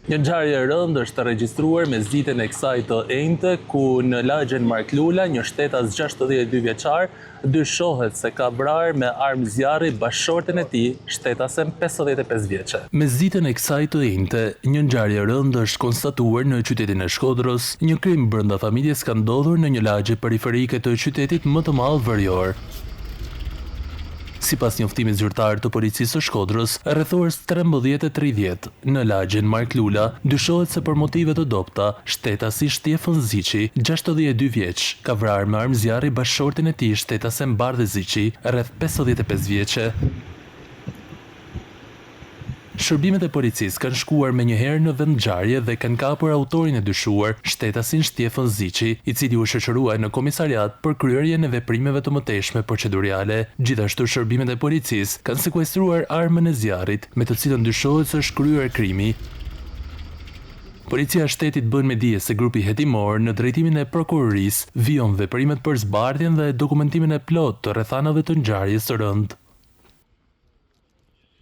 Një ngjarje e rëndë është regjistruar me zgjidhjen e kësaj të enjte, ku në lagjen Mark Lula, një shtetas 62 vjeçar dyshohet se ka vrarë me armë zjarri bashkëshorten e tij, shtetasen 55 vjeçe. Me zgjidhjen e kësaj të enjte, një ngjarje e rëndë është konstatuar në qytetin e Shkodrës. Një krim brenda familjes ka ndodhur në një lagje periferike të qytetit më të madh verior. Sipas njoftimit zyrtar të policisë së Shkodrës, rreth orës 13:30 në lagjen Mark Lula, dyshohet se për motive të dobta, shtetasi Shtjefën Ziçi, 62 vjeç, ka vrarë me armë zjarri bashkëshorten e tij, shtetasen Bardhe Ziçi, rreth 55 vjeçe. Shërbimet e policisë kanë shkuar menjëherë në vend ngjarje dhe kanë kapur autorin e dyshuar, shtetasin Shtjefën Ziçi, i cili u shoqëruaj në komisariat për kryerjen e veprimeve të mëtejshme procedurale. Gjithashtu shërbimet e policisë kanë sekuestruar armën e zjarrit, me të cilën dyshohet se është kryer krimi. Policia e shtetit bën me dije se grupi hetimor në drejtimin e prokurorisë vijon veprimet për zbardhjen dhe dokumentimin e plotë të rrethanave të ngjarjes së rëndë.